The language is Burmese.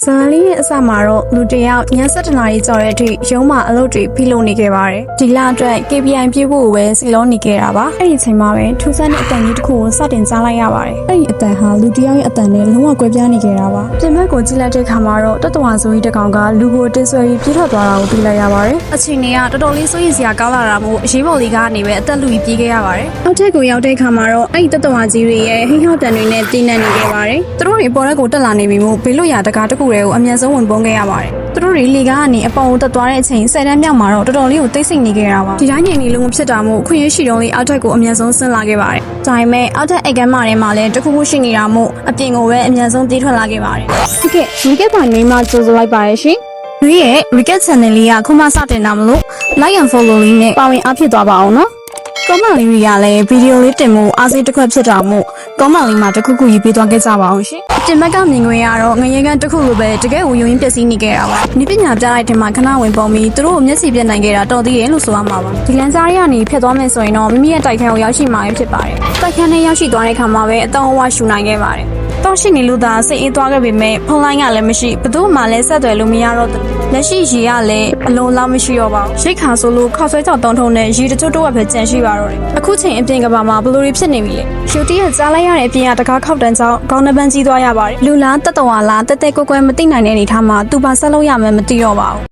ဇာလီရဲ့အစမှာတော့လူတယောက်ည7 နာရီကျော်တဲ့အထိရုံးမှာအလုပ်တွေဖိလုပ်နေခဲ့ပါတယ်။ဒီလအတွက် KPI ပြည့်ဖို့ပဲစီလုံးနေခဲ့တာပါ။အဲ့ဒီအချိန်မှာပဲထူးဆန်းတဲ့အတန်ကြီးတစ်ခုကိုစတင်ကြားလိုက်ရပါတယ်။အဲ့ဒီအတန်ဟာလူတယောက်ရဲ့အတန်နဲ့လုံးဝကွဲပြားနေခဲ့တာပါ။ပြင်ဘက်ကိုကြည့်လိုက်တဲ့အခါမှာတော့တတဝါဆိုကြီးတစ်ကောင်ကလူကိုတင်းဆွဲပြီးပြေးထွက်သွားတာကိုတွေ့လိုက်ရပါတယ်။အချိန်တွေကတော်တော်လေးစိုးရိမ်စရာကောင်းလာတာမို့အရေးပေါ်လေးကနေပဲအသက်လူကြီးပြေးခဲ့ရပါတယ်။အောက်ထက်ကိုရောက်တဲ့အခါမှာတော့အဲ့ဒီတတဝါကြီးတွေရဲ့ဟိဟောက်တန်တွေနဲ့တင်းနေခဲ့ပါတယ်။သူတို့တွေပေါ်ရက်ကိုတက်လာနေပြီမို့ဘေးလွတ်ရာတကားတစ်ခုတွေကိုအမြန်ဆုံးဝင်ပုန်းခဲ့ရပါတယ်။သူတို့တွေလေကားကနေအပေါ်ကိုတက်သွားတဲ့အချိန်10 တန်းမြောက်မှာတော့တော်တော်လေးကိုသိစိတ်နေခဲ့တာပါဒီတိုင်းငြိမ်နေလို့မဖြစ်တာမို့ခွင့်ရရှိတုံးလေးအောက်ထက်ကိုအမြန်ဆုံးဆင်းလာခဲ့ပါတယ်ဒါပေမဲ့အောက်ထက်အိတ်ကမ်းမထဲမှာလည်းတခုခုရှိနေတာမို့အပြင်ကိုပဲအမြန်ဆုံးပြေးထွက်လာခဲ့ပါတယ်ဟုတ်ကဲ့ recap ပိုင်းမှာကြိုးစားလိုက်ပါရရှင်ဒီရဲ့ recap channel လေးကခုမှစတင်တာမလို့ like and follow လေးနဲ့ပါဝင်အားဖြစ်သွားပါအောင်နော်ကောမန်လေးတွေကလည်းဗီဒီယိုလေးတင်မှုအားစိတ်တစ်ခွက်ဖြစ်တာမို့ကောမန်လေးမှာတစ်ခုခုရေးပေးသွားခဲ့ကြပါအောင်ရှင်တင်ဘက်ကမြင်ခွင့်ရတော့ငရေကန်တစ်ခုလိုပဲတကယ်ကိုယုံရင်ပျက်စီးနေခဲ့တာပါနိပညာပြလိုက်တဲ့မှာခဏဝင်ပုံပြီးသူတို့ကိုမျက်စိပြတ်နိုင်ခဲ့တာတော်သေးတယ်လို့ဆိုရမှာပါဒီလန်ကြားရကနေဖြတ်သွားမယ်ဆိုရင်တော့မိမိရဲ့တိုက်ခန်းကိုရောက်ရှိမှာဖြစ်ပါတယ်တိုက်ခန်းနဲ့ရောက်ရှိသွားတဲ့အခါမှာပဲအတောင်အဝရှူနိုင်ခဲ့ပါတယ်တော့ရှိနေလို့သာစိတ်အေးသွားခဲ့ပေမဲ့ဖုန်းလိုင်းကလည်းမရှိဘယ်သူမှလည်းဆက်သွယ်လို့မရတော့လက်ရှိရေကလည်းအလုံးလောက်မရှိတော့ပါဘူးရိတ်ခါဆိုလို့ခောက်ဆွဲကြောက်တုံးထုံနဲ့ရေတချို့တော့ပဲကြံရှိပါတော့တယ်အခုချိန်အပြင်ကဘာမှာဘလို့တွေဖြစ်နေပြီလဲရှူတီးကကြားလိုက်ရတဲ့အပြင်ကတကားခောက်တန်းကြောင်းခေါင်းနှပန်းကြီးသွားရပါတယ်လူလားတက်တော်လားတက်တက်ကွက်ကွက်မသိနိုင်တဲ့အနေထားမှာသူပါဆက်လို့ရမယ်မသိတော့ပါဘူး